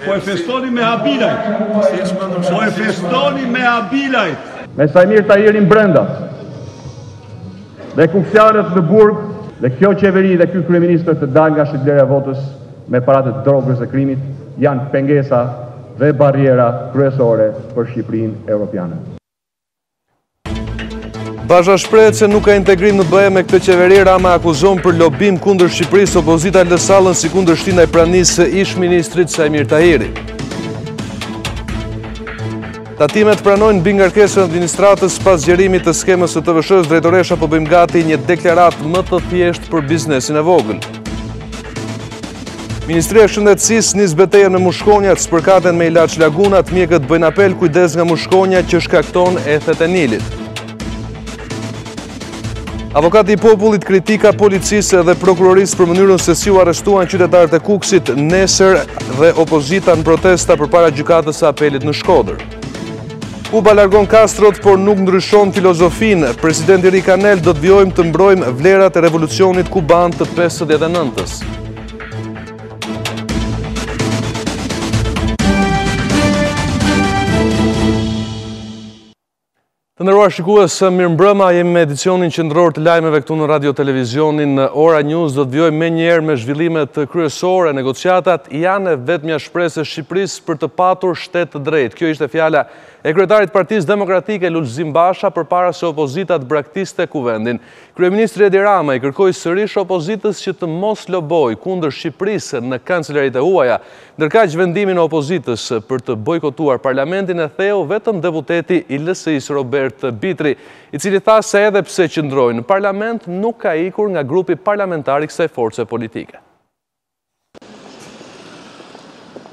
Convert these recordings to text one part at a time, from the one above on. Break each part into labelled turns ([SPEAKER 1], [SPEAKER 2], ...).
[SPEAKER 1] Po e festoni me habilajt. Po e festoni me habilajt.
[SPEAKER 2] Me Sajmir Tahirin brenda dhe kuksianët në burg dhe kjo qeveri dhe ky kryeministër të dal nga shitblerja votës me paratë të drogës dhe krimit janë pengesa dhe barriera kryesore për Shqipërinë europiane.
[SPEAKER 3] Basha shprehet se nuk ka integrim në BE me këtë qeveri. Rama akuzon për lobim kundër Shqipërisë opozita lë sallën si kundërshtim ndaj pranisë së ish-ministrit Sajmir Tahiri. Tatimet pranojnë mbi ngarkesën e administratës pas zgjerimit të skemës së TVSH-s. Drejtoresha po bëjmë gati një deklaratë më të thjeshtë për biznesin e vogël. Ministria e Shëndetësisë nis betejën në mushkonjat, spërkaten me ilaç lagunat, mjekët bëjnë apel kujdes nga mushkonja që shkakton ethet e Nilit. Avokati i popullit kritika policisë dhe prokurorisë për mënyrën se si u arrestuan qytetarët e Kukësit nesër dhe opozita në protesta përpara gjykatës së apelit në Shkodër. Kuba largon Kastrot, por nuk ndryshon filozofinë. Presidenti Rikanel do të vjojmë të mbrojmë vlerat e revolucionit kuban të 59-ës. Të nderuar shikues, mirëmbrëma, jemi me edicionin qendror të lajmeve këtu në Radio Televizionin Ora News. Do të vjojmë menjëherë me zhvillimet kryesore. Negociatat janë vetmja shpresë e Shqipërisë për të patur shtet të drejtë. Kjo ishte fjala e kryetarit Partisë Demokratike Lulzim Basha përpara se opozita të braktiste kuvendin. Kryeministri Edi Rama i kërkoi sërish opozitës që të mos lobojë kundër Shqipërisë në kancelaritë e huaja, ndërkaq vendimin e opozitës për të bojkotuar parlamentin e theu vetëm deputeti i LSI-s Robert Bitri, i cili tha se edhe pse qëndroi në parlament nuk ka ikur nga grupi parlamentar i kësaj force politike.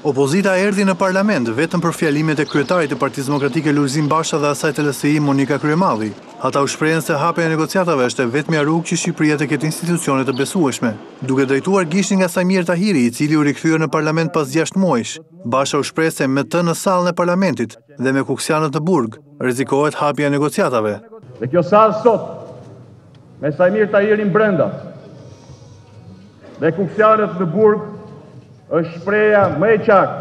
[SPEAKER 4] Opozita erdhi në parlament vetëm për fjalimet e kryetarit të Partisë Demokratike Lulzim Basha dhe asaj të LSI Monika Kryemalli. Ata u shprehen se hapja e negociatave është vetmja rrugë që Shqipëria të ketë institucione të besueshme. Duke drejtuar gishtin nga Sajmir Tahiri, i cili u rikthye në parlament pas 6 muajsh, Basha u shpreh se me të në sallën e parlamentit dhe me kuksianët në burg, rrezikohet hapja e negociatave.
[SPEAKER 2] Dhe kjo sallë sot me Sajmir Tahirin brenda dhe kuksianët në burg është shpreja më e qartë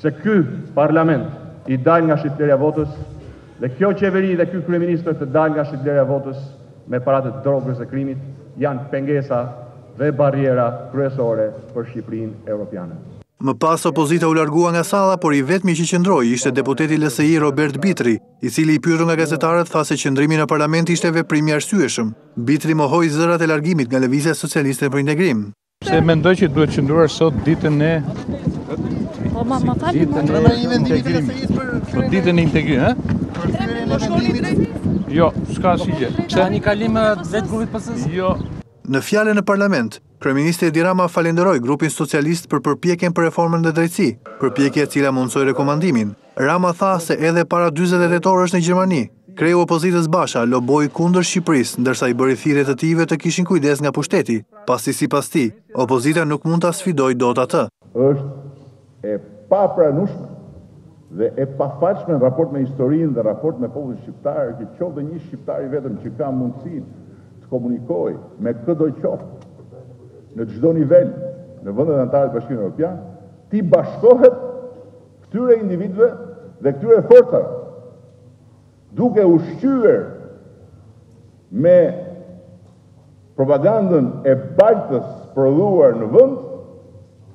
[SPEAKER 2] se ky parlament i dal nga shitblerja votës dhe kjo qeveri dhe ky kryeministër të dal nga shitblerja votës me paratë të drogës dhe krimit janë pengesa dhe barriera kryesore për Shqipërinë europiane.
[SPEAKER 4] Më pas opozita u largua nga salla, por i vetmi që qëndroi ishte deputeti i LSI Robert Bitri, i cili i pyetur nga gazetarët tha se qëndrimi në parlament ishte veprim i arsyeshëm. Bitri mohoi zërat e largimit nga Lëvizja Socialiste për Integrim.
[SPEAKER 5] Se mendoj që duhet qëndruar sot ditën e integrimit, Jo, s'ka asgjë.
[SPEAKER 6] Ka një kalim vetë grupit PS-s?
[SPEAKER 5] Jo.
[SPEAKER 4] Në fjalën në parlament, kryeministri Edi Rama falenderoi grupin socialist për përpjekjen për reformën e drejtësi, përpjekje e cila mundsoi rekomandimin. Rama tha se edhe para 48 orësh në Gjermani, kreu opozitës Basha loboi kundër Shqipërisë, ndërsa i bëri thirrje të tijve të kishin kujdes nga pushteti, pasi sipas tij, opozita nuk mund ta sfidojë dot atë.
[SPEAKER 7] Është e papranueshme dhe e pafalshme në raport me historinë dhe raport me popullin shqiptar, që qoftë një shqiptar i vetëm që ka mundësinë të komunikojë me çdo qoftë në çdo nivel në vendet anëtare të Bashkimit Evropian, ti bashkohet këtyre individëve dhe këtyre forcave, duke ushqyer me propagandën e baltës prodhuar në vend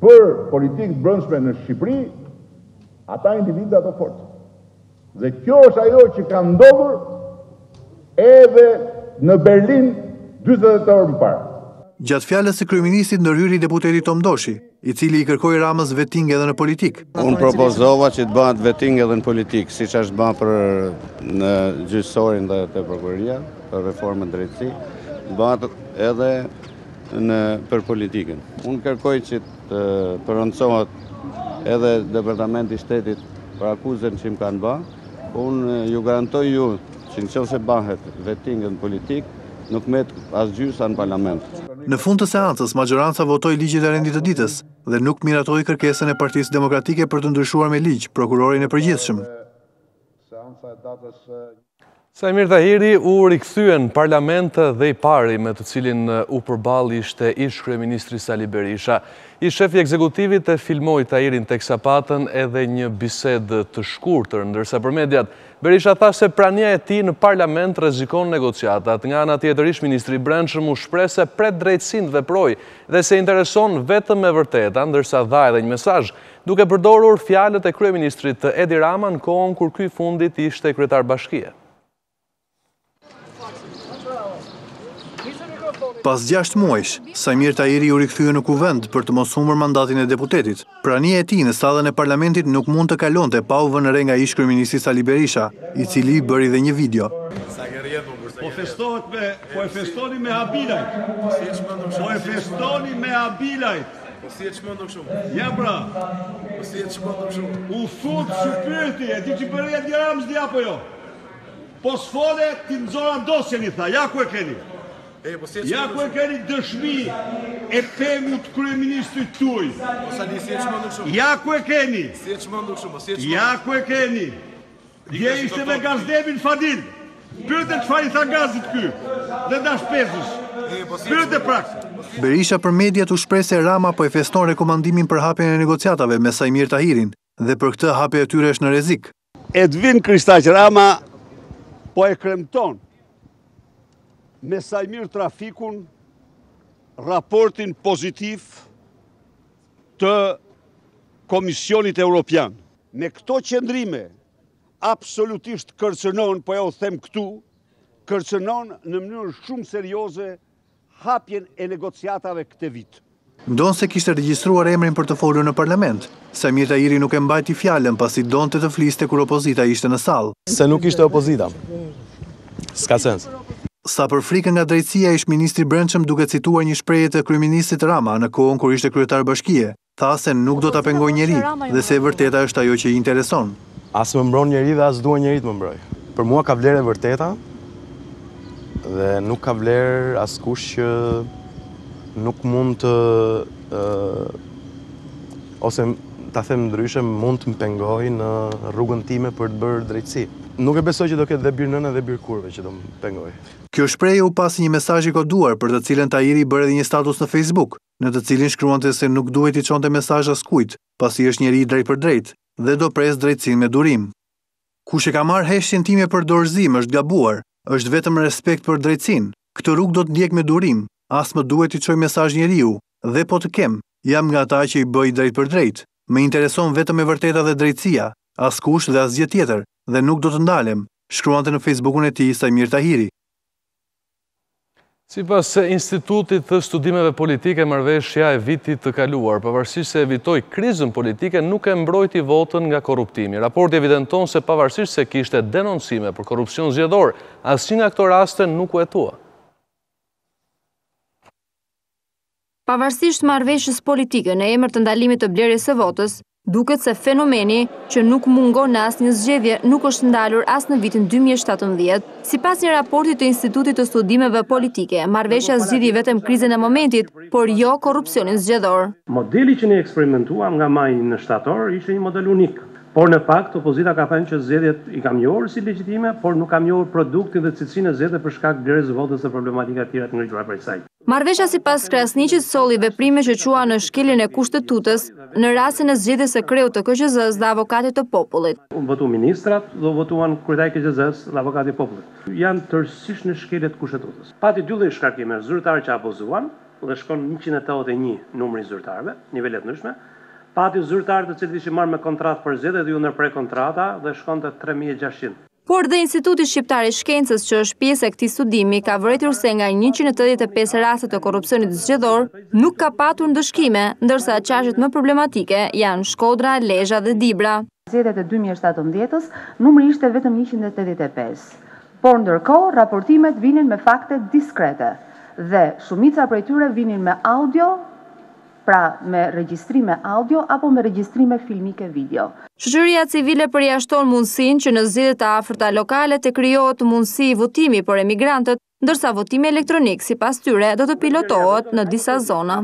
[SPEAKER 7] për politikë brendshme në Shqipëri, ata individë ato forcë. Dhe kjo është ajo që ka ndodhur edhe në Berlin 40 orë më parë.
[SPEAKER 4] Gjatë fjalës së kryeministit ndërhyri deputeti Tomdoshi, i cili i kërkoi Ramës vetting edhe në politikë.
[SPEAKER 8] Unë propozova që të bëhet vetting edhe në politikë, siç është bërë për në gjyqësorin dhe të prokuroria, për reformën drejtësi, bëhet edhe për politikën. Unë kërkoj që të përrëndësohet edhe Departamenti i Shtetit për akuzën që më kanë bërë. Unë ju garantoj ju që nëse bëhet vetting në politikë, nuk met as gjysa në parlament.
[SPEAKER 4] Në fund të seancës, majoranca votoi ligjin e rendit të ditës dhe nuk miratoi kërkesën e Partisë Demokratike për të ndryshuar me ligj prokurorin e përgjithshëm.
[SPEAKER 3] Sajmir Tahiri u rikthye në parlament dhe i pari me të cilin u përball ishte ish kryeministri Sali Berisha. I shefi ekzekutivit e filmoi Tahirin tek sapatën edhe një bisedë të shkurtër, ndërsa për mediat, Berisha tha se prania e tij në parlament rrezikon negociatat. Nga ana tjetër, ish ministri i Brendshëm u shpreh se pret drejtësinë të veprojë dhe se intereson vetëm me vërteta, ndërsa dha edhe një mesazh duke përdorur fjalët e kryeministrit Edi Rama në kohën kur ky fundit ishte kryetar bashkie.
[SPEAKER 4] Pas 6 muajsh, Samir Tahiri u rikthye në kuvend për të mos humbur mandatin e deputetit. Prania e tij në sallën e parlamentit nuk mund të kalonte pa u vënë re nga ish kryeministri Sali Berisha, i cili bëri dhe një video.
[SPEAKER 1] Po e festoni me habilajt. Po e festoni me habilajt.
[SPEAKER 9] Si e çmendur shumë.
[SPEAKER 1] Ja pra.
[SPEAKER 9] Si e çmendur shumë.
[SPEAKER 1] U fut shpirti, e ti që bëri Edi Ramës di apo jo? Po s'fole ti nxora dosjen i tha, ja ku e keni. Ja ku e keni dëshmi e pemut kryeministrit tuaj. Ja ku e keni. Ja ku e keni. Dje ishte me gazdebin Fadil. Pyete çfarë i tha gazit ky. Dhe dash pezësh. Pyete praks.
[SPEAKER 4] Berisha për mediat u shpreh se Rama po e feston rekomandimin për hapjen e negociatave me Samir Tahirin dhe për këtë hapja e tyre është në rrezik.
[SPEAKER 10] Edvin Kristaq Rama po e kremton me Samir Trafikun raportin pozitiv të Komisionit Evropian. Me këto qëndrime, absolutisht kërcënon, po ja u them këtu, kërcënon në mënyrë shumë serioze hapjen e negociatave këtë vit.
[SPEAKER 4] Ndonë se kishte regjistruar emrin për të folur në parlament, Samir Tahiri nuk e mbajti fjalën pasi donte të fliste kur opozita ishte në sallë.
[SPEAKER 11] Se nuk ishte opozita. S'ka sens.
[SPEAKER 4] Sa për frikën nga drejtësia, ish ministri i Brendshëm duke cituar një shprehje të kryeministrit Rama në kohën kur ishte kryetar bashkie, tha se nuk do ta pengoj njeri dhe se e vërteta është ajo që i intereson.
[SPEAKER 11] As më mbron njeri dhe as dua njeri të më mbroj. Për mua ka vlerë e vërteta dhe nuk ka vlerë askush që nuk mund të ose ta them ndryshe mund të më pengoj në rrugën time për të bërë drejtësi. Nuk e besoj që do ketë dhe birë nëna dhe birë kurve që do më pengoj.
[SPEAKER 4] Kjo shprehje u pasi një mesazh i koduar për të cilën Tahiri bëri edhe një status në Facebook, në të cilin shkruante se nuk duhet i çonte mesazh askujt, pasi është njeri i drejt për drejt dhe do pres drejtësinë me durim. Kush e ka marrë heshtjen time për dorëzim është gabuar, është vetëm respekt për drejtësinë. Këtë rrugë do të ndjek me durim, as më duhet i çoj mesazh njeriu, dhe po të kem, jam nga ata që i bëj drejt për drejt. Më intereson vetëm e vërteta dhe drejtësia, askush dhe asgjë tjetër, dhe nuk do të ndalem, shkruante në Facebookun e tij Samir Tahiri.
[SPEAKER 3] Sipas Institutit të Studimeve Politike, marrëveshja e vitit të kaluar, pavarësisht se evitoi krizën politike, nuk e mbrojti votën nga korruptimi. Raporti evidenton se pavarësisht se kishte denoncime për korrupsion zgjedhor, asnjë nga këto raste nuk u hetua.
[SPEAKER 12] Pavarësisht marrëveshjes politike në emër të ndalimit të blerjes së votës, duket se fenomeni që nuk mungon në asnjë zgjedhje nuk është ndalur as në vitin 2017. Sipas një raporti të Institutit të Studimeve Politike, marrëveshja zgjidhi vetëm krizën e momentit, por jo korrupsionin zgjedhor.
[SPEAKER 13] Modeli që ne eksperimentuam nga maji në shtator ishte një model unik. Por në fakt, opozita ka thënë që zgjedhjet i kam njohur si legjitime, por nuk kam njohur produktin dhe cilësinë e zgjedhjeve për shkak blerjes së votës dhe problematika të tjera të ngritura prej saj.
[SPEAKER 12] Marrëveshja sipas Krasniqit solli veprime që qua në shkeljen e kushtetutës në rastin e zgjedhjes së kreut të KQZ-s dhe avokatit të popullit.
[SPEAKER 13] U votu ministrat dhe votuan kryetari i KQZ-s dhe avokati i popullit. Janë tërësisht në shkelje të kushtetutës. Pati dy lloj shkarkime, zyrtarë që apozuan dhe shkon 181 numri i zyrtarëve, nivele të ndryshme. Pati zyrtarë të cilët ishin marrë me kontratë për zgjedhje dhe ju ndërprej kontrata dhe shkonte 3600.
[SPEAKER 12] Por dhe Instituti Shqiptar i Shkencës, që është pjesë e këtij studimi, ka vërejtur se nga 185 raste të korrupsionit zgjedhor nuk ka patur ndëshkime, ndërsa qasjet më problematike janë Shkodra, Lezhë dhe Dibra.
[SPEAKER 14] Zgjedhjet e 2017-s, numri ishte vetëm 185. Por ndërkohë, raportimet vinin me fakte diskrete dhe shumica prej tyre vinin me audio, pra me regjistrime audio apo me regjistrime filmike video.
[SPEAKER 12] Shoqëria civile përjashton mundësinë që në zgjedhjet e afërta lokale të krijohet mundësi votimi për emigrantët, ndërsa votimi elektronik sipas tyre do të pilotohet në disa zona.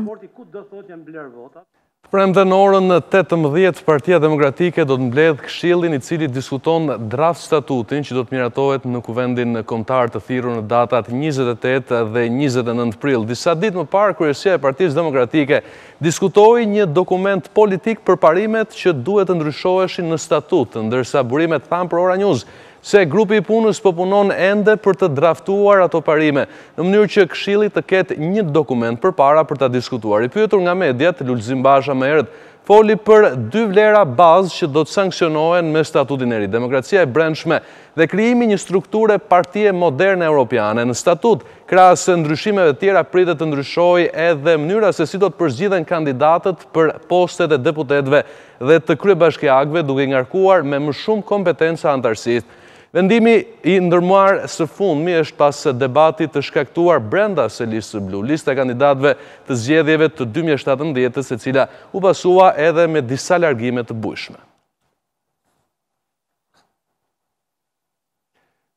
[SPEAKER 3] Premte në orën 18, Partia Demokratike do të mbledh këshillin I cili diskuton draft statutin që do të miratohet në kuvendin kombëtar të thirrur në datat 28 dhe 29 prill. Disa ditë më parë, kryesia e Partisë Demokratike diskutoi një dokument politik për parimet që duhet të ndryshoheshin në statut, ndërsa burimet thanë për Ora News se grupi I punës po punon ende për të draftuar ato parime, në mënyrë që këshilli të ketë një dokument përpara për ta diskutuar. I pyetur nga mediat, Lulzim Basha më herët foli për 2 vlera bazë që do të sankcionohen me statutin e ri: demokracia e brendshme dhe krijimi një strukture partie moderne europiane. Në statut, krahas ndryshimeve tjera, pritet të ndryshojë edhe mënyra se si do të përzgjidhen kandidatët për postet e deputetëve dhe të kryebashkiakëve, duke ngarkuar me më shumë kompetenca antarësisë. Vendimi I ndërmarrë së fundmi është pas debatit të shkaktuar brenda së listës blu, lista e kandidatëve të zgjedhjeve të 2017, e cila u pasua edhe me disa largime të bujshme.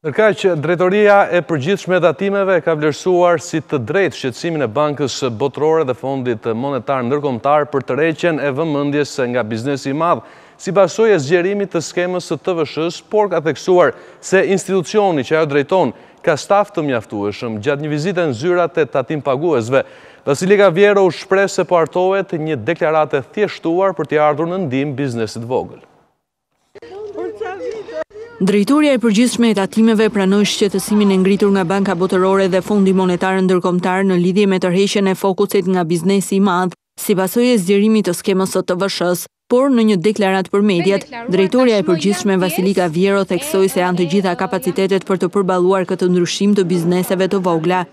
[SPEAKER 3] Ndërkaq, Drejtoria e Përgjithshme e Tatimeve ka vlerësuar si të drejtë shqetësimin e Bankës Botërore dhe Fondit Monetar Ndërkombëtar për tërheqjen e vëmendjes nga biznesi I madh, si pasojë e zgjerimit të skemës së TVSH-s, por ka theksuar se institucioni që ajo drejton ka staf të mjaftueshëm. Gjatë një vizite në zyrat e tatim paguesve, Vasilika Vjero u shpreh se po hartohet një deklarate thjeshtuar për t'i ardhur në ndihmë biznesit vogël.
[SPEAKER 15] Drejtoria e Përgjithshme e Tatimeve pranoi shqetësimin e ngritur nga Banka Botërore dhe Fondi Monetar Ndërkombëtar në lidhje me tërheqjen e fokusit nga biznesi I madh, si pasojë e zgjerimit të skemës së TVSH-s. Por në një deklarat për mediat, Drejtoria e Përgjithshme Vasilika Vjero theksoi se janë të gjitha kapacitetet për të përballuar këtë ndryshim të bizneseve të vogla.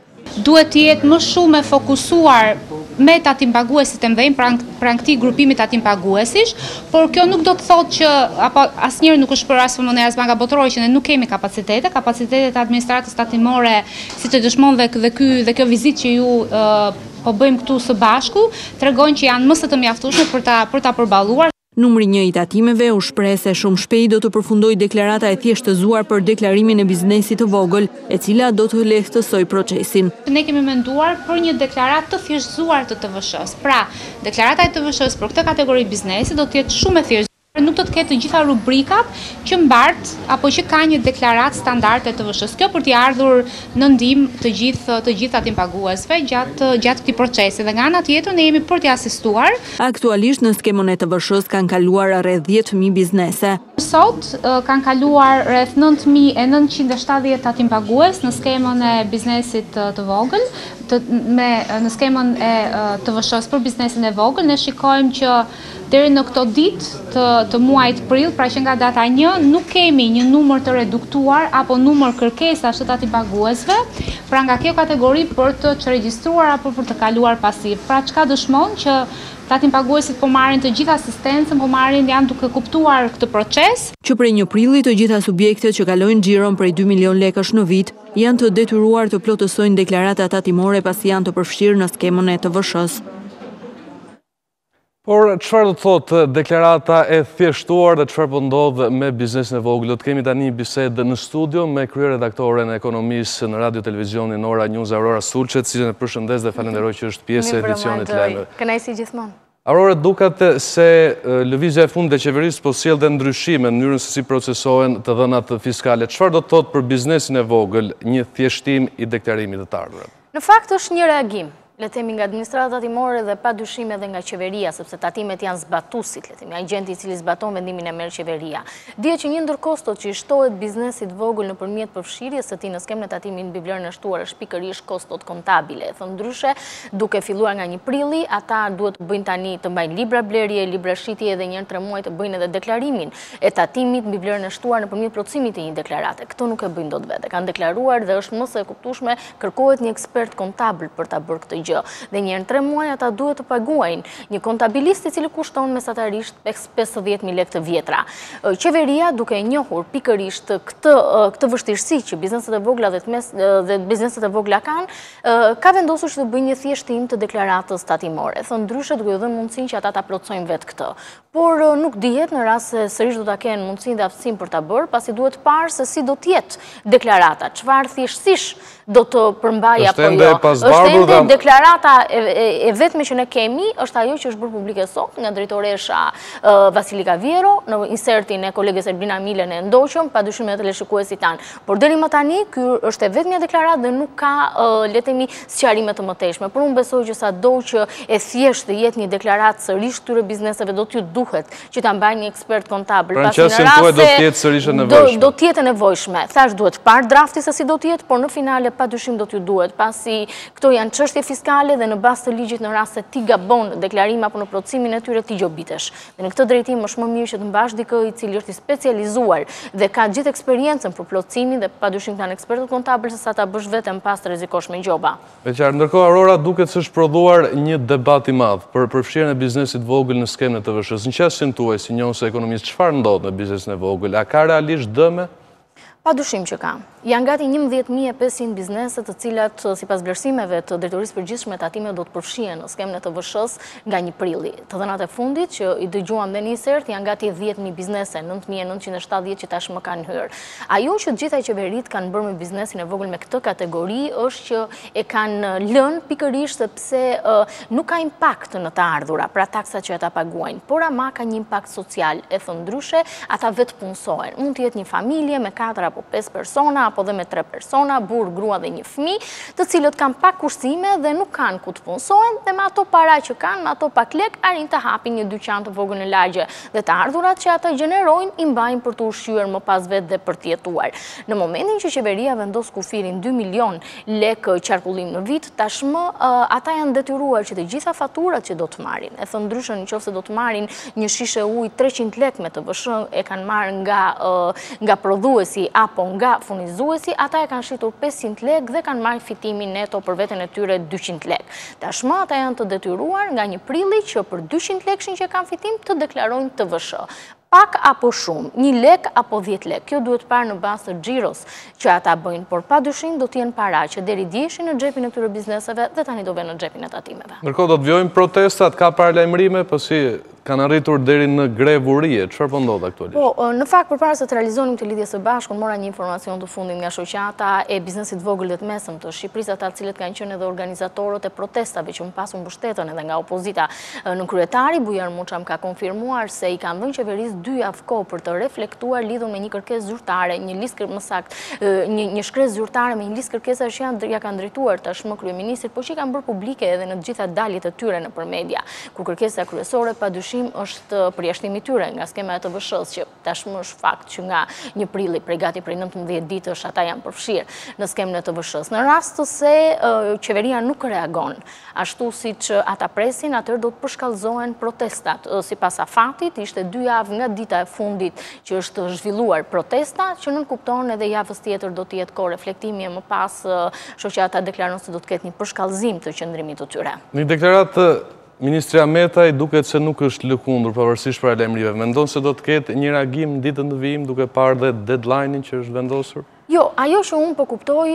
[SPEAKER 16] Duhet të jetë më shumë e fokusuar me tatim paguesit e mëdhenj, pranë këtij grupimi tatim paguesish, por kjo nuk do të thotë që apo asnjëherë nuk është për as FMN as Banka Botërore që ne nuk kemi kapacitetet e administratës tatimore, siç e dëshmon dhe kjo vizitë që ju po bëjmë këtu së bashku, tregojnë që janë më së të mjaftueshme për ta përballuar.
[SPEAKER 15] Numri 1 I tatimeve u shpreh se shumë shpejt do të përfundojë deklarata e thjeshtëzuar për deklarimin e biznesit të vogël, e cila do të lehtësojë procesin.
[SPEAKER 16] Ne kemi menduar për një deklaratë të thjeshtëzuar të TVSH-s. Pra, deklarata e TVSH-s për këtë kategori biznesi do të jetë shumë e thjeshtuar. Nuk do të ketë të gjitha rubrikat që mbart apo që ka një deklaratë standarde të TVSH-s. Kjo për t'i ardhur në ndihmë të gjithë tatim paguesve gjatë këtij procesi. Dhe nga ana tjetër ne jemi për t'i asistuar.
[SPEAKER 15] Aktualisht në skemën e TVSH-s kanë kaluar rreth 10.000 biznese.
[SPEAKER 16] Sot kanë kaluar rreth 9.970 tatim pagues në skemën e biznesit të vogël, në skemën e TVSH-s për biznesin e vogël. Ne shikojmë që deri në këto ditë të muajit prill, pra që nga data 1, nuk kemi një numër të reduktuar apo numër kërkesash të tatim paguesve, pra nga kjo kategori për të regjistruar apo për të kaluar pasiv. Pra çka dëshmon që tatim paguesit po marrin të gjitha asistencën, janë duke kuptuar këtë proces.
[SPEAKER 15] Që prej 1 prilli të gjitha subjektet që kalojnë xhiron prej 2 milion lekësh në vit janë të detyruar të plotësojnë deklarata tatimore pasi janë të përfshirë në skemën e TVSH-s.
[SPEAKER 3] Por çfarë do të thotë deklarata e thjeshtuar dhe çfarë po ndodh me biznesin e vogël? Do të kemi tani një bisedë në studio me kryeredaktoren e ekonomisë në Radio Televizionin Ora News, Aurora Sulçet, cilën e përshëndes dhe falenderoj që është pjesë e edicionit të lajmeve.
[SPEAKER 17] Kënaqësi gjithmonë.
[SPEAKER 3] Aurora, duket se lëvizja e fundit e qeverisë po sjell dhe ndryshime në mënyrën se si procesohen të dhënat fiskale. Çfarë do të thotë për biznesin e vogël një thjeshtim I deklarimit të ardhurën?
[SPEAKER 17] Në fakt është një reagim. Le të themi nga administrata tatimore dhe pa dyshim edhe nga qeveria, sepse tatimet janë zbatuesit, le të themi, agenti I cili zbaton vendimin e merr qeveria. Dihet që një ndër kostot që I shtohet biznesit vogël nëpërmjet përfshirjes së tij në skemën e tatimit mbi vlerën e shtuar është pikërisht kostot kontabile. Thënë ndryshe, duke filluar nga 1 prilli, ata duhet të bëjnë tani të mbajnë libra blerje, libra shitje dhe një herë 3 muaj të bëjnë edhe deklarimin e tatimit mbi vlerën e shtuar nëpërmjet plotësimit të një deklarate. Këto nuk e bëjnë dot vetë. Kanë deklaruar dhe është më së e kuptueshme, kërkohet një ekspert kontabël për ta bërë këtë gjë. Dhe një herë 3 muaj ata duhet të paguajnë një kontabilist I cili kushton mesatarisht 50.000 lekë të vjetra. Qeveria, duke njohur pikërisht këtë vështirësi që bizneset e vogla dhe bizneset e vogla kanë, ka vendosur që të bëjnë një thjeshtim të deklaratës tatimore. Thënë ndryshe duke dhënë mundësinë që ata ta plotësojnë vetë këtë. por nuk dihet në rast se sërish do ta kenë mundësinë dhe aftësinë për ta bërë, pasi duhet parë se si do të jetë deklarata, çfarë thjeshtësish do të përmbajë apo jo. Është ende deklarata e vetme që ne kemi, është ajo që është bërë publike sot nga drejtoresha Vasilika Viero në insertin e koleges Elbina Milen e ndoqëm, padyshim edhe teleshikuesit tanë. Por deri më tani, ky është e vetmja deklaratë dhe nuk ka le të themi sqarime të mëtejshme. Por unë besoj që sado që e thjeshtë jetë një deklaratë sërish këtyre bizneseve do t'ju duhet që ta mbajnë një ekspert kontabël.
[SPEAKER 3] Pra në qasjen tuaj do t'jetë sërish e nevojshme.
[SPEAKER 17] Do t'jetë nevojshme. Thash duhet parë drafti se si do t'jetë, por në finale padyshim do t'ju duhet, pasi këto janë çështje fiskale dhe në bazë të ligjit në rast se ti gabon deklarim apo në plotësimin e tyre ti gjobitesh. Dhe në këtë drejtim është më mirë që të mbash dikë i cili është i specializuar dhe ka gjithë eksperiencën për plotësimin dhe padyshim kanë ekspertët kontabël se sa ta bësh vetëm pas të rrezikosh me gjoba.
[SPEAKER 3] E qartë, ndërkohë Aurora duket se është prodhuar një debat i madh për përfshirjen e biznesit vogël në skemën e TVSH-s. Në qasjen tuaj si njohës ekonomist, çfarë ndodh në biznesin e vogël? A ka realisht dëme?
[SPEAKER 17] Padyshim që ka. Janë gati 11.500 bizneset të cilat, sipas vlerësimeve të Drejtorisë Përgjithshme të Tatimeve, do të përfshihen në skemën e TVSH-s nga 1 prilli. Të dhënat e fundit që i dëgjuam dhe nisert, janë gati 10.000 biznese, 9.970 që tashmë kanë hyrë. Ajo që gjitha qeverit kanë bërë me biznesin e vogël me këtë kategori është që e kanë lënë pikërisht sepse nuk ka impakt në të ardhura, pra taksat që ata paguajnë, por ama ka një impakt social. E thënë ndryshe, ata vetë punësohen. Mund të jetë një familje me 4 apo 5 persona, apo dhe me 3 persona, burr, grua dhe një fëmijë, të cilët kanë pak kursime dhe nuk kanë ku të punësohen, dhe me ato para që kanë, me ato pak lek, arrin të hapin një dyqan të vogël në lagje, dhe të ardhurat që ata gjenerojnë i mbajnë për të ushqyer më pas vetë dhe për të jetuar. Në momentin që qeveria vendos kufirin 2 milion lek qarkullim në vit, tashmë ata janë detyruar që të gjitha faturat që do të marrin, e thënë ndryshe nëse do të marrin një shishe ujë 300 lek me TVSH e kanë marrë nga prodhuesi apo nga furnizuesi, ata e kanë shitur 500 lek dhe kanë marrë fitimin neto për veten e tyre 200 lek. Tashmë ata janë të detyruar nga 1 prilli që për 200 lekshin që kanë fitim të deklarojnë TVSH. Pak apo shumë, 1 lek apo 10 lek. Kjo duhet parë në bazë të xhiros që ata bëjnë, por padyshim do të jenë para që deri dieshin në xhepin e këtyre bizneseve dhe tani do vënë në xhepin e tatimeve.
[SPEAKER 3] Ndërkohë do të vjojnë protestat, ka paralajmërime, pasi kanë arritur deri në grevurie. Çfarë po ndodh aktualisht?
[SPEAKER 17] Po, në fakt përpara se të realizonim këtë lidhje së bashku, mora një informacion të fundit nga shoqata e biznesit vogël dhe të mesëm të Shqipërisë, ata të cilët kanë qenë edhe organizatorët e protestave që më pas u mbështetën edhe nga opozita në kryetari. Bujar Muçam ka konfirmuar se i kanë dhënë qeverisë 2 javë kohë për të reflektuar lidhur me një kërkesë zyrtare, një listë më saktë, një shkresë zyrtare me një listë kërkesash që ja kanë drejtuar tashmë kryeministrit, por që kanë bërë publike edhe në të gjitha daljet e tyre nëpër media. Ku kërkesa kryesore padyshim është përjashtimi i tyre nga skema e TVSH-s, që tashmë është fakt që nga 1 prilli gati prej 19 ditësh ata janë përfshirë në skemën e TVSH-s. Në rast se qeveria nuk reagon ashtu siç ata presin, atëherë do të përshkallëzohen protestat. Sipas afatit, ishte 2 javë nga dita e fundit që është zhvilluar protesta, që nënkupton edhe javës tjetër do të jetë kohë reflektimi e më pas shoqata deklaron se do të ketë një përshkallëzim të qëndrimit të tyre.
[SPEAKER 3] Në deklaratë Ministri Ametaj duket se nuk është lëkundur pavarësisht paralajmërimeve. Mendon se do të ketë një reagim në ditën e vijim duke parë dhe deadline-in që është vendosur?
[SPEAKER 17] Jo, ajo që unë po kuptoj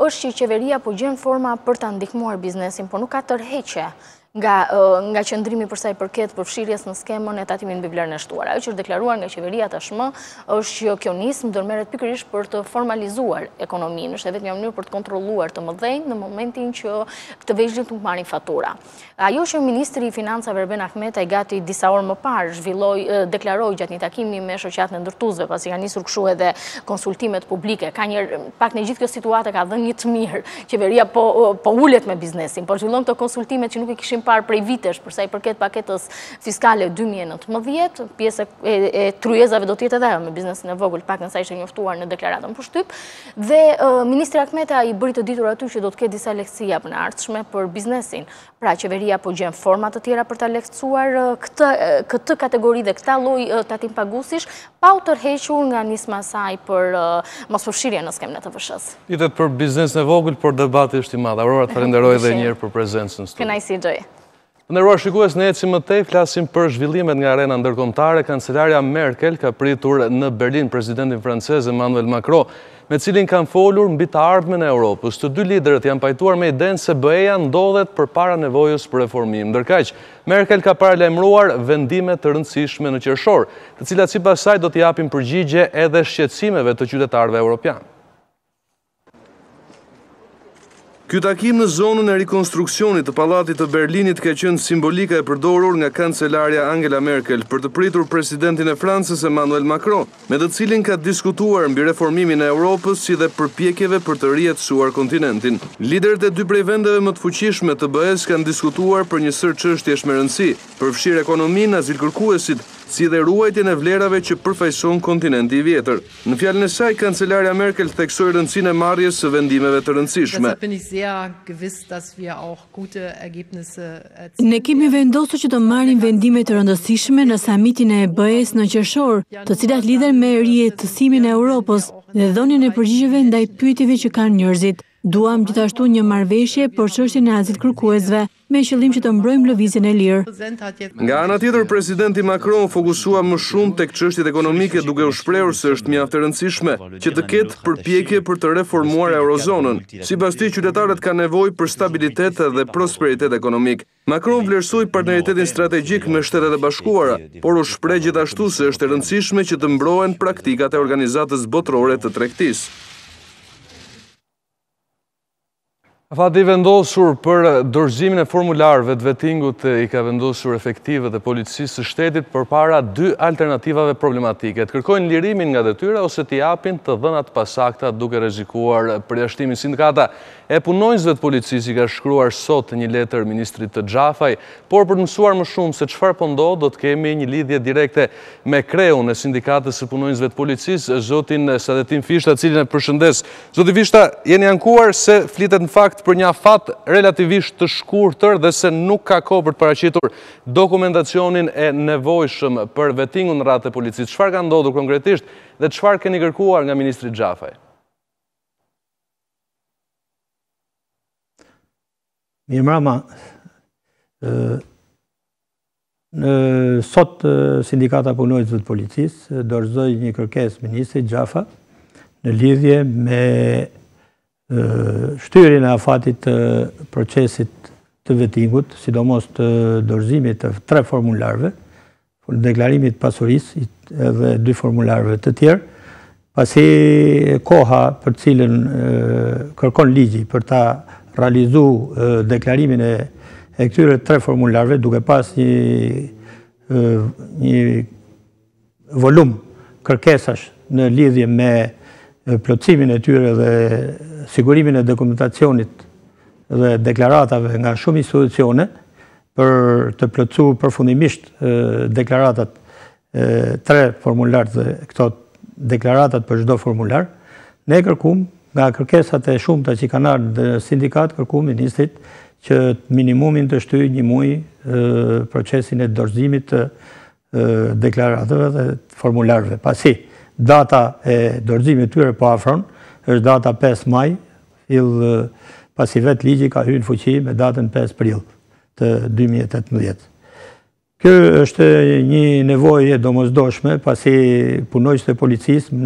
[SPEAKER 17] është që qeveria po gjen forma për ta ndihmuar biznesin, por nuk ka tërheqje nga qëndrimi për sa i përket përfshirjes në skemën e tatimit mbi vlerën e shtuar. Ajo që është deklaruar nga qeveria tashmë është që kjo nismë do merret pikërisht për të formalizuar ekonominë, është vetëm një mënyrë për të kontrolluar të mëdhenj në momentin që të vegjël nuk marrin fatura. Ajo që ministri i financave Erben Ahmetaj gati disa orë më parë deklaroi gjatë një takimi me shoqatën e ndërtuesve, pasi kanë nisur kështu edhe konsultimet publike. Ka një pak në gjithë kjo situatë ka dhënë një të mirë. Qeveria po ulet me biznesin, por zhvillon këto konsultimet që nuk i kishin parë prej vitesh për sa i përket paketës fiskale 2019, pjesë e tryezave do të jetë edhe me biznesin e vogël, pak nësa ishte njoftuar në deklaratën për shtyp, dhe ministri Ahmetaj i bëri të ditur aty që do të ketë disa lehtësia në ardhshme për biznesin. Pra qeveria po gjen forma të tjera për ta lehtësuar këtë kategori dhe këta lloj tatim paguesish, pa u tërhequr nga nisma e saj për mospërfshirje në skemën e TVSH-s.
[SPEAKER 3] Itet për biznesin e vogël, por debati është i madh. Aurora, të falenderoj edhe një herë për prezencën.
[SPEAKER 17] Kënaqësi gjë.
[SPEAKER 3] Nderuar shikues, ne ecim më tej, flasim për zhvillimet nga arena ndërkombëtare. Kancelaria Merkel ka pritur në Berlin presidentin francez Emmanuel Macron, me cilin kanë folur mbi të ardhmen e Europës. Të dy liderët janë pajtuar me idenë se BE-ja ndodhet përpara nevojës për reformim. Ndërkaq, Merkel ka paralajmëruar vendime të rëndësishme në qershor, të cilat sipas saj do t'i japin përgjigje edhe shqetësimeve të qytetarëve evropian. Ky takim në zonën e rikonstruksionit të pallatit të Berlinit ka qenë simbolika e përdorur nga kancelarja Angela Merkel për të pritur presidentin e Francës Emmanuel Macron, me të cilin ka diskutuar mbi reformimin e Europës si dhe përpjekjeve për të rijetësuar kontinentin. Liderët e dy prej vendeve më të fuqishme të BE-s kanë diskutuar për një sër çështjesh me rëndësi, përfshirë ekonominë, azilkërkuesit, si dhe ruajtjen e vlerave që përfaqëson kontinenti i vjetër. Në fjalën e saj, kancelarja Merkel theksoi rëndësinë e marrjes së vendimeve të rëndësishme.
[SPEAKER 15] Ne kemi vendosur që të marrim vendime të rëndësishme në samitin e BE-s në qershor, të cilat lidhen me rijetësimin e Europës dhe dhënien e përgjigjeve ndaj pyetjeve që kanë njerëzit. Duam gjithashtu një marrëveshje për çështjen e azilkërkuesve, me qëllim që të mbrojmë lëvizjen e lirë.
[SPEAKER 3] Nga ana tjetër, presidenti Macron fokusua më shumë tek çështjet ekonomike, duke u shprehur se është mjaft e rëndësishme që të ketë përpjekje për të reformuar eurozonën. Sipas tij, qytetarët kanë nevojë për stabilitet dhe prosperitet ekonomik. Macron vlerësoi partneritetin strategjik me Shtetet e Bashkuara, por u shpreh gjithashtu se është e rëndësishme që të mbrohen praktikat e Organizatës Botërore të Tregtisë. Afati i vendosur për dorëzimin e formularëve të vettingut i ka vendosur efektivët e policisë së shtetit përpara dy alternativave problematike. Të kërkojnë lirimin nga detyra ose t'i japin të dhënat pasakta duke rrezikuar përjashtimin. Sindikata e punonjësve të policisë i ka shkruar sot një letër ministrit të Xhafaj, por për të mësuar më shumë se çfarë po ndodh, do të kemi një lidhje direkte me kreun e sindikatës së punonjësve të policisë, zotin Sadetin Fishta, cilin e përshëndes. Zoti Fishta, jeni ankuar se flitet në fakt për një afat relativisht të shkurtër dhe se nuk ka kohë për të paraqitur dokumentacionin e nevojshëm për vettingun në radhë të policisë. Çfarë ka ndodhur konkretisht dhe çfarë keni kërkuar nga ministri Xhafaj?
[SPEAKER 18] Mirëmbrëma. Sot Sindikata Punonjësve të Policisë dorëzoi një kërkesë ministrit Xhafa në lidhje me shtyrjen e afatit të procesit të vettingut, sidomos të dorëzimit të 3 formularëve, deklarimit pasurisë edhe 2 formularëve të tjerë, pasi koha për cilën kërkon ligji për ta realizuar deklarimin e këtyre 3 formularëve, duke pas një volum kërkesash në lidhje me plotësimin e tyre dhe sigurimin e dokumentacionit dhe deklaratave nga shumë institucione për të plotësuar përfundimisht deklaratat, 3 formular dhe këto deklaratat për çdo formular, ne kërkuam nga kërkesat e shumta që kanë ardhur në sindikat, kërkuam ministrit që minimumin të shtyjë një muaj procesin e dorëzimit të deklaratave dhe formularëve. Pasi data e dorëzimit tyre po afron, është data 5 maj, pasi vetë ligji ka hyrë në fuqi me datën 5 prill të 2018. Kjo është një nevojë e domosdoshme, pasi punonjësit e policisë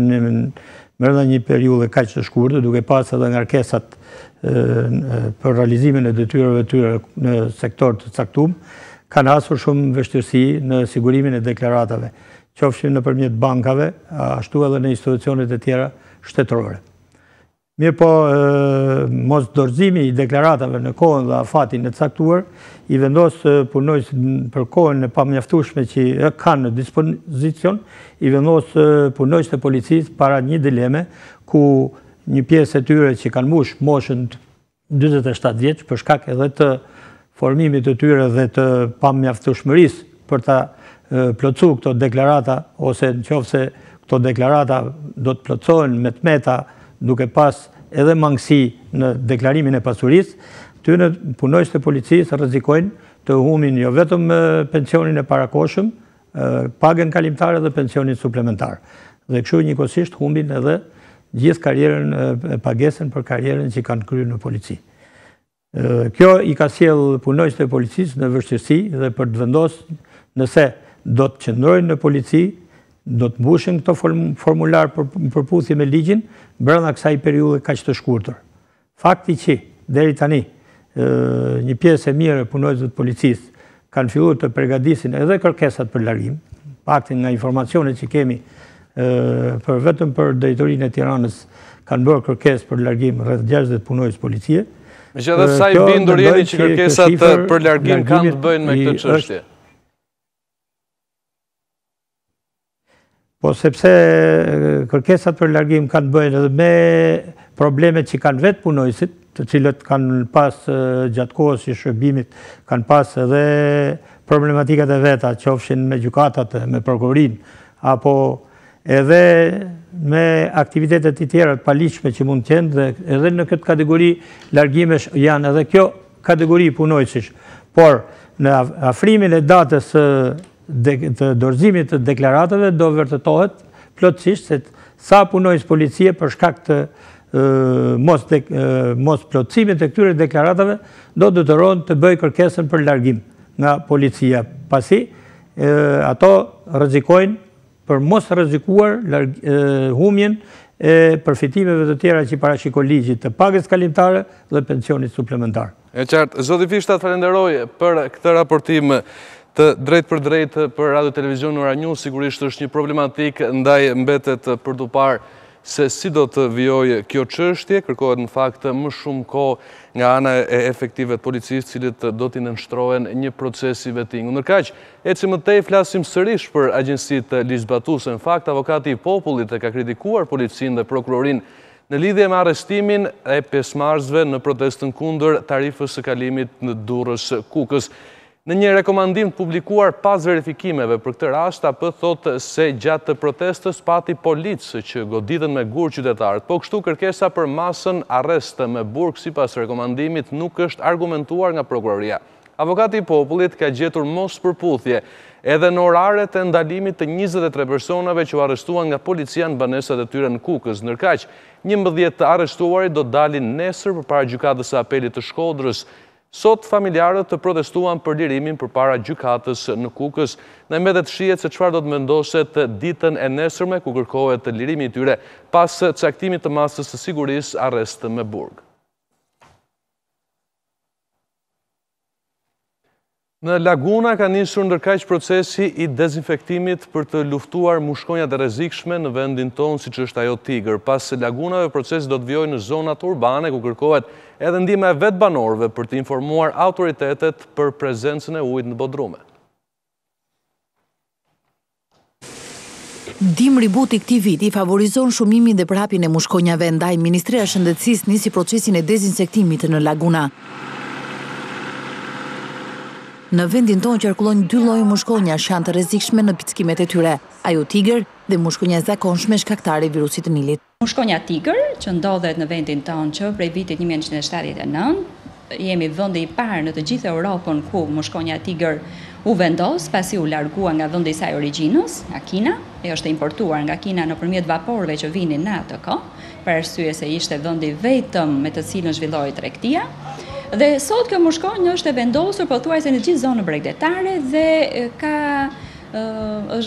[SPEAKER 18] brenda një periudhe kaq të shkurtër, duke pas edhe ngarkesat për realizimin e detyrave të tyre në sektor të caktuar, kanë hasur shumë vështirësi në sigurimin e deklaratave, qofshin nëpërmjet bankave, ashtu edhe në institucionet e tjera shtetërore. Mirë po, mos dorëzimi i deklaratave në kohën dhe afatin e caktuar, i vendos punonjësit për kohën e pamjaftueshme që kanë në dispozicion, i vendos punonjësit e policisë para një dileme, ku një pjesë e tyre që kanë mbush moshën 47 vjeç, për shkak edhe të formimit të tyre dhe të pamjaftueshmërisë për ta plotësuar këto deklarata, ose nëse këto deklarata do të plotësohen me tmeta, duke pas edhe mangësi në deklarimin e pasurisë, tyre punonjësit e policisë rrezikojnë të humbin jo vetëm pensionin e parakohshëm, pagën kalimtare dhe pensionin suplementar. Dhe kështu njëkohësisht humbin edhe gjithë karrierën, pagesën për karrierën që kanë kryer në polici. Kjo i ka sjell punonjësit e policisë në vështirësi dhe për të vendosur nëse do të qëndrojnë në polici, do të mbushin këto formular për përputhje me ligjin brenda kësaj periudhe kaq të shkurtër. Fakti që deri tani një pjesë e mirë e punonjësve të policisë kanë filluar të përgatisin edhe kërkesat për largim, paktin nga informacionet që kemi vetëm për drejtorinë e Tiranës kanë bërë kërkesë për largim rreth 60 punonjës policie.
[SPEAKER 3] Megjithatë sa i bindur jeni që kërkesat për largim kanë të bëjnë me këtë çështje.
[SPEAKER 18] Po sepse kërkesat për largim kanë të bëjnë edhe me problemet që kanë vetë punonjësit, të cilët kanë pas gjatë kohës i shërbimit, kanë pas edhe problematikat e veta, qofshin me gjykatat, me prokurorin, apo edhe me aktivitetet i tjera të paligjshme që mund të jenë, dhe edhe në këtë kategori largimesh janë edhe kjo kategori punonjësish. Por në afrimin e datës të dorëzimit të deklaratave do vërtetohet plotësisht se sa punonjës policie për shkak të mos plotësimit të këtyre deklaratave do detyrohen të bëjë kërkesën për largim nga policia. Pasi ato rrezikojnë për mos rrezikuar humjen e përfitimeve të tjera që parashikon ligji të pagës kalimtare dhe pensionit suplementar.
[SPEAKER 3] E qartë, zoti Fishtat, falenderoj për këtë raportim të drejt për drejt për Radio Televizion Ora News. Sigurisht është një problematik, ndaj mbetet për të parë se si do të vijojë kjo çështje. Kërkohet në fakt më shumë kohë nga ana e efektive të policisë, cilët do t'i nënshtrohen një procesi vettingu. Ndërkaq, ecim më tej, flasim sërish për agjencitë ligjzbatuese. Në fakt, avokati i popullit e ka kritikuar policinë dhe prokurorinë në lidhje me arrestimin e pjesëmarrësve në protestën kundër tarifës së kalimit në Durrës Kukës. Në një rekomandim të publikuar pas verifikimeve për këtë rast, AP thotë se gjatë të protestës pati policë që goditën me gur qytetarët, po kështu kërkesa për masën arrest me burg sipas rekomandimit nuk është argumentuar nga prokuroria. Avokati i popullit ka gjetur mos përputhje edhe në oraret e ndalimit të 23 personave që u arrestuan nga policia në banesat e tyre në Kukës. Ndërkaq, 11 të arrestuarit do dalin nesër përpara gjykatës së apelit të Shkodrës. Sot familjarët të protestuan për lirimin përpara gjykatës në Kukës. Në mbetet shihet se çfarë do të vendoset ditën e nesërme ku kërkohet lirimi i tyre pas caktimit të masës së sigurisë arrest me burg. Në Laguna ka nisur ndërkaq procesi i dezinfektimit për të luftuar mushkonjat e rrezikshme në vendin tonë, siç është ajo Tigër. Pas lagunave, procesi do të vijojë në zonat urbane ku kërkohet edhe ndihma e vetë banorëve për të informuar autoritetet për prezencën e ujit në bodrume.
[SPEAKER 19] Dimri buti këtij viti favorizon shumimin dhe përhapjen e mushkonjave, ndaj Ministria e Shëndetësisë nisi procesin e dezinsektimit në Laguna. Në vendin tonë qarkullojnë 2 lloje mushkonja shantë rrezikshme në pickimet e tyre, ajo Tigër dhe mushkonja e zakonshme shkaktare e virusit të Nilit.
[SPEAKER 20] Mushkonja Tigër, që ndodhet në vendin tonë që prej vitit 1979, jemi vendi i parë në të gjithë Europën ku mushkonja Tigër u vendos pasi u largua nga vendi i saj origjinës, nga Kina, e është importuar nga Kina nëpërmjet vaporëve që vinin në atë kohë, për arsye se ishte vendi vetëm me të cilën zhvillohej tregtia. Dhe sot kjo mushkonjë është e vendosur pothuajse në gjithë zonën bregdetare dhe ka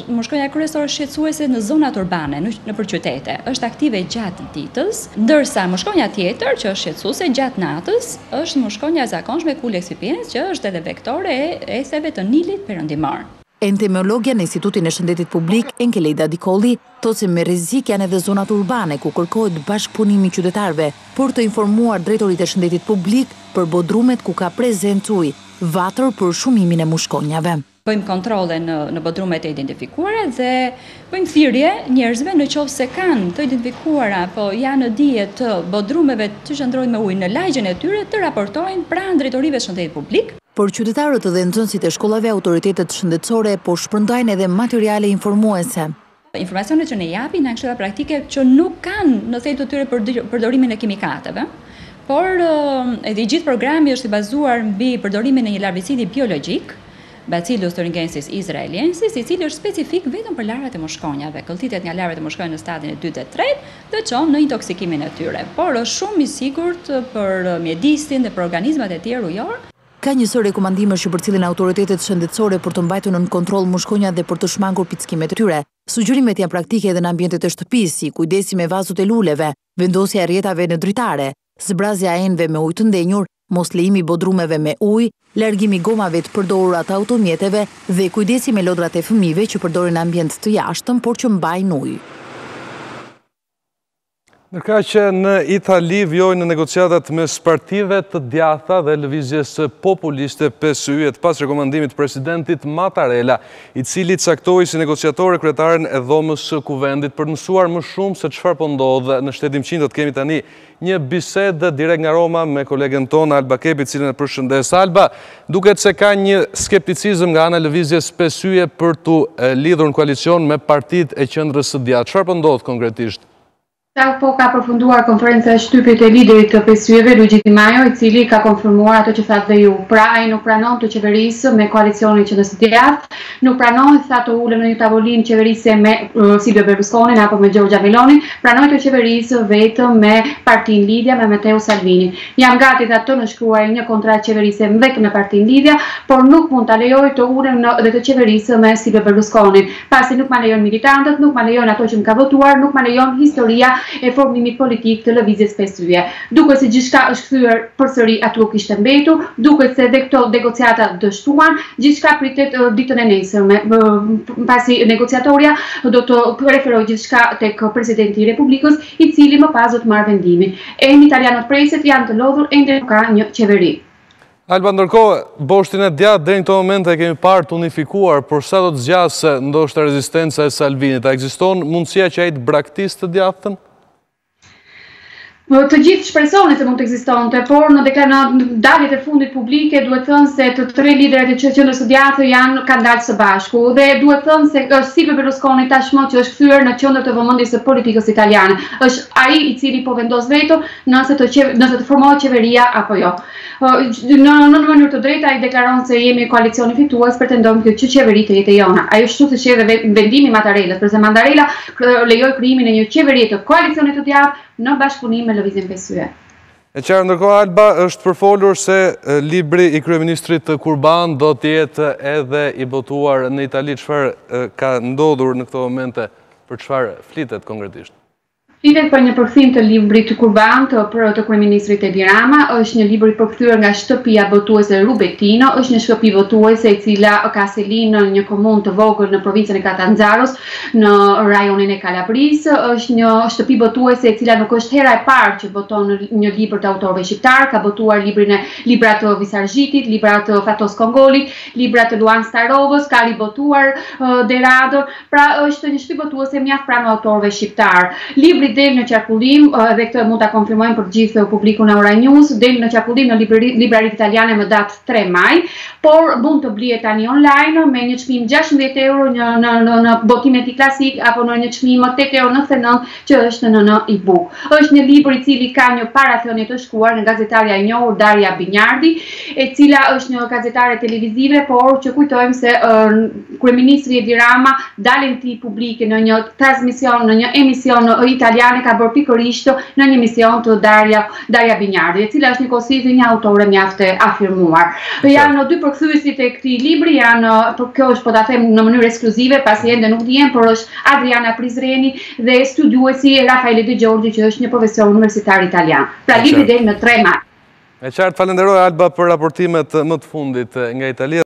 [SPEAKER 20] mushkonja kryesore shqetësuese në zonat urbane, nëpër qytete. Është aktive gjatë ditës, ndërsa mushkonja tjetër që është shqetësuese gjatë natës është mushkonja e zakonshme Culex pipiens, që është edhe vektore e eceve të Nilit perëndimor.
[SPEAKER 19] Entomologja në Institutin e Shëndetit Publik, Enkelejda Dikolli, thotë se me rrezik janë edhe zonat urbane ku kërkohet bashkëpunimi i qytetarëve për të informuar drejtoritë e shëndetit publik për bodrumet ku ka prezencë ujë, vatër për shumimin e mushkonjave.
[SPEAKER 20] Bëjmë kontrole në bodrumet e identifikuara dhe bëjmë thirrje njerëzve në qoftë se kanë të identifikuara apo janë në dije të bodrumeve që qëndrojnë me ujë në lagjen e tyre të raportojnë pranë drejtorive të shëndetit publik.
[SPEAKER 19] Por qytetarët dhe nxënësit e shkollave, autoritetet shëndetësore po shpërndajnë edhe materiale informuese.
[SPEAKER 20] Informacionet që ne japin janë këshilla praktike që nuk kanë në thelb të tyre përdorimin e kimikateve, por edhe i gjithë programi është i bazuar mbi përdorimin e një larvicidi biologjik, Bacillus thuringiensis israeliensis, i cili është specifik vetëm për larvat e moshkonjave. Këlltitet nga larvat e moshkonjave në stadin e 2 dhe 3 dhe çon në intoksikimin e tyre, por është shumë i sigurt për mjedisin dhe për organizmat e tjerë ujor.
[SPEAKER 19] Ka njësër rekomandimesh që përcjellin autoritetet shëndetësore për të mbajtur në kontroll mushkonjat dhe për të shmangur pickimet e tyre. Sugjerimet janë praktike edhe në ambientet e shtëpisë, si kujdesi me vazut e luleve, vendosja e rrjetave në dritare, zbrazja e enëve me ujë të ndenjur, mos lejimi bodrumeve me ujë, largimi gomave të përdorura të automjeteve dhe kujdesi me lodrat e fëmijëve që përdorin ambient të jashtëm por që mbajnë ujë.
[SPEAKER 3] Nërka që në Itali vjojnë negociatat mes partive të djatha dhe lëvizjes populiste PSY-et pas rekomandimit presidentit Mattarella, i cili caktoi si negociatore kryetaren e dhomës së kuvendit. Për të mësuar më shumë se çfarë po ndodh në shtetin Qindër, kemi tani një bisedë direkt nga Roma me kolegen tonë Alba Kepi, cilën e përshëndes. Alba, duket se ka një skepticizëm nga ana e lëvizjes PSY-e për të lidhur në koalicion me partitë e qendrës së djathtë. Çfarë po ndodh konkretisht?
[SPEAKER 21] Po ka përfunduar konferenca e shtypit e liderit të PSY-ve, Luigi Di Maio, i cili ka konfirmuar ato që thatë dhe ju. Pra, ai nuk pranon të qeverisë me koalicionin që nësë djathtë, nuk pranon të ulem në një tavolinë qeverise me Silvio Berlusconi apo me Giorgia Meloni, pranoj të qeverisë vetëm me partin Lidja, me Matteo Salvini. Jam gati dhe të nënshkruaj një kontratë qeverise vetëm me partin Lidja, por nuk mund të lejoj të ulem dhe të qeverisë me Silvio Berlusconi. Pasi nuk ma lejon militantët, nuk ma lejon ato që më ka votuar, nuk ma lejon historia e formimit politik të lëvizjes PSY-e. Duke se gjithçka është kthyer përsëri aty ku kishte mbetur, duke se dhe këto negociata dështuan, gjithçka pritet ditën e nesërme. Pasi negociatoria do të referojë gjithçka tek presidenti i Republikës, i cili më pas do të marrë vendimin. Italianët preset janë të lodhur ende nuk ka një qeveri.
[SPEAKER 3] Alba, ndërkohë, boshtin e djathtë deri në këto momente e kemi parë të unifikuar, por sa do të zgjasë ndoshta rezistenca e Salvinit? A ekziston mundësia që ai të braktisë të djathtën?
[SPEAKER 21] Të gjithë shpresoni se mund të ekzistonte, por në daljet e fundit publike duhet thënë se të tre liderët e qendrës së djathtë kanë dalë së bashku dhe duhet thënë se Silvio Berlusconi tashmë që është kthyer në qendër të vëmendjes së politikës italiane. Është ai i cili po vendos veto nëse të formohet qeveria apo jo. Në mënyrë të drejtë ai deklaron se jemi koalicioni fitues, pretendojmë që qeveri të jetë jona. Ajo ashtu siç edhe vendimi i Mattarellës, përse Mattarella lejoi krijimin e një qeverie të koalicionit të djathtë në bashkëpunim me lëvizjen PSY-e.
[SPEAKER 3] E qartë, ndërkohë, Alba, është përfolur se libri i kryeministrit Kurban do të jetë edhe i botuar në Itali. Çfarë ka ndodhur në këto momente, për çfarë flitet konkretisht?
[SPEAKER 21] Flitet për një përkthim të librit Kurban të kryeministrit Edi Rama, është një libër i përkthyer nga shtëpia botuese Rubetino, është një shtëpi botuese e cila ka selin në një komunë të vogël në provincën e Catanzaros, në rajonin e Kalabrisë, është një shtëpi botuese e cila nuk është hera e parë që boton një libër të autorëve shqiptar, ka botuar librat të Visargjitit, librat të Fatos Kongolit, librat të Luan Starovës, ka ribotuar Derador, pra është një shtëpi botuese mjaft pranë autorëve shqiptar. Libri del në qarkullim, dhe këtë mund ta konfirmojmë për gjithë publikun e Ora News, del në qarkullim në libraritë italiane më datë 3 maj, por mund të blihet tani online me një çmim 16 euro në botimin e tij klasik apo në një çmim 8,99 euro që është në e-book. Është një libër i cili ka një parathënie të shkruar nga gazetarja e njohur Daria Binjardi, e cila është një gazetare televizive, por që kujtojmë se kryeministri Edi Rama dalën ti publike në një transmision, në një emision italian ka bërë pikërisht në një mision të Daria Binjardi, e cila është një kosizi një autore mjaft e afirmuar. Janë dy përkthyesit e këtij libri, kjo është po ta them në mënyrë ekskluzive, pasi ende nuk dihen, por është Adriana Prizreni dhe studiuesi Raffaele De Giorgi, që është një profesor universitar italian. Pra libri del në 3 maj.
[SPEAKER 3] E qartë, falenderoj Alba për raportimet më të fundit nga Italia.